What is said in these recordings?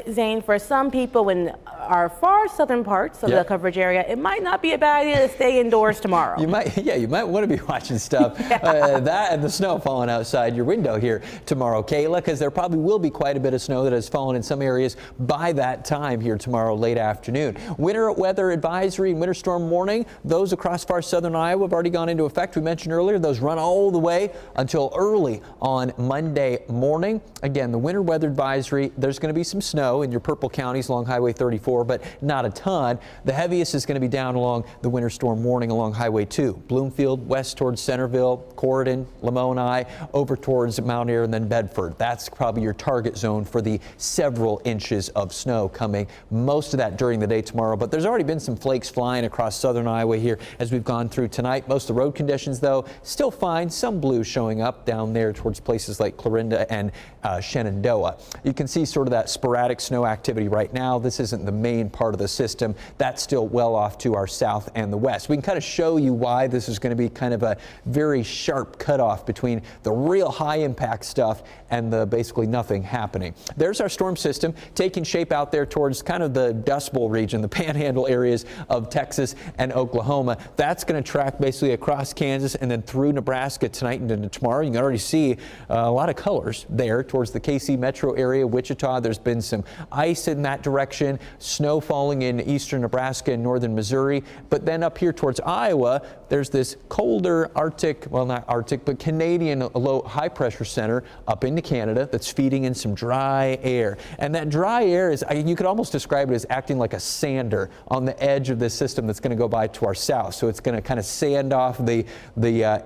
Zane, for some people in our far southern parts of the coverage area, it might not be a bad idea to stay indoors tomorrow. You might want to be watching stuff. That and the snow falling outside your window here tomorrow, Kayla, because there probably will be quite a bit of snow that has fallen in some areas by that time here tomorrow late afternoon. Winter weather advisory and winter storm warning, those across far southern Iowa have already gone into effect. We mentioned earlier, those run all the way until early on Monday morning. Again, the winter weather advisory, there's going to be some snow in your purple counties along Highway 34, but not a ton. The heaviest is going to be down along the winter storm warning along Highway 2. Bloomfield, west towards Centerville, Corydon, Lamoni, over towards Mount Ayr, and then Bedford. That's probably your target zone for the several inches of snow coming. Most of that during the day tomorrow, but there's already been some flakes flying across southern Iowa here as we've gone through tonight. Most of the road conditions, though, still fine. Some blue showing up down there towards places like Clarinda and Shenandoah. You can see sort of that sporadic snow activity right now. This isn't the main part of the system. That's still well off to our south and the west. We can kind of show you why this is going to be kind of a very sharp cutoff between the real high impact stuff and the basically nothing happening. There's our storm system taking shape out there towards kind of the Dust Bowl region, the panhandle areas of Texas and Oklahoma. That's going to track basically across Kansas and then through Nebraska tonight and into tomorrow. You can already see a lot of colors there towards the KC metro area, Wichita. There's been some ice in that direction, snow falling in eastern Nebraska and northern Missouri. But then up here towards Iowa, there's this colder Arctic, well, not Arctic, but Canadian low high pressure center up into Canada that's feeding in some dry air. And that dry air is, you could almost describe it as acting like a sander on the edge of this system that's going to go by to our south. So it's going to kind of sand off the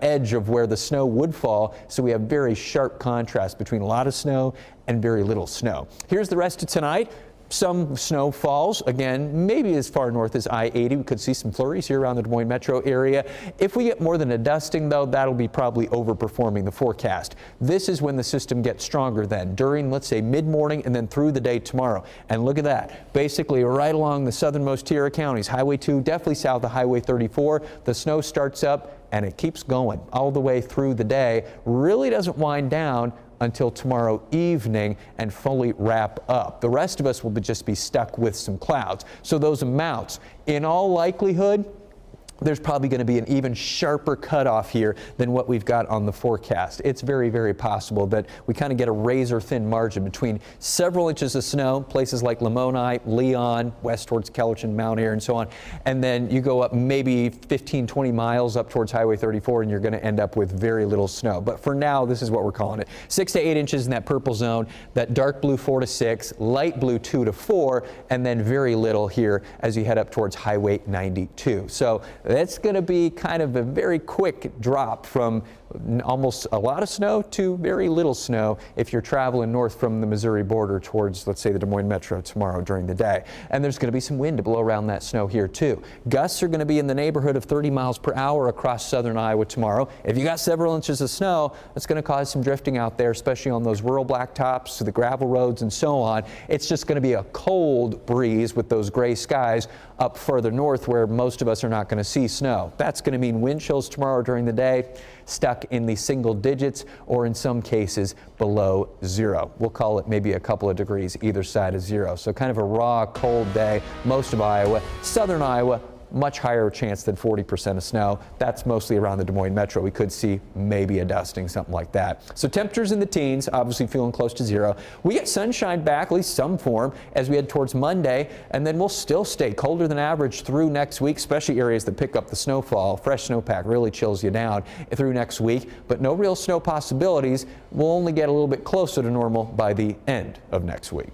edge of where the snow would fall. So we have very sharp contrast between a lot of snow and very little snow. Here's the rest of tonight. Some snow falls, again, maybe as far north as I-80. We could see some flurries here around the Des Moines metro area. If we get more than a dusting, though, that'll be probably overperforming the forecast. This is when the system gets stronger then, during, let's say, mid-morning and then through the day tomorrow. And look at that. Basically, right along the southernmost tier of counties, Highway 2, definitely south of Highway 34, the snow starts up and it keeps going all the way through the day. Really doesn't wind down until tomorrow evening and fully wrap up. The rest of us will just be stuck with some clouds. So those amounts, in all likelihood, there's probably going to be an even sharper cutoff here than what we've got on the forecast. It's very, very possible that we kind of get a razor thin margin between several inches of snow, places like Lamoni, Leon, west towards Kellerton, Mount Ayr, and so on. And then you go up maybe 15, 20 miles up towards Highway 34 and you're going to end up with very little snow. But for now, this is what we're calling it. 6 to 8 inches in that purple zone, that dark blue 4 to 6, light blue 2 to 4, and then very little here as you head up towards Highway 92. So that's going to be kind of a very quick drop from almost a lot of snow to very little snow if you're traveling north from the Missouri border towards, let's say, the Des Moines metro tomorrow during the day. And there's going to be some wind to blow around that snow here too. Gusts are going to be in the neighborhood of 30 miles per hour across southern Iowa tomorrow. If you got several inches of snow, that's going to cause some drifting out there, especially on those rural blacktops, the gravel roads, and so on. It's just going to be a cold breeze with those gray skies up further north where most of us are not going to see snow. That's going to mean wind chills tomorrow during the day, stuck in the single digits or in some cases below zero. We'll call it maybe a couple of degrees either side of zero. So kind of a raw, cold day, most of Iowa. Southern Iowa, much higher chance than 40% of snow. That's mostly around the Des Moines metro. We could see maybe a dusting, something like that. So temperatures in the teens, obviously feeling close to zero. We get sunshine back, at least some form, as we head towards Monday, and then we'll still stay colder than average through next week, especially areas that pick up the snowfall. Fresh snowpack really chills you down through next week, but no real snow possibilities. We'll only get a little bit closer to normal by the end of next week.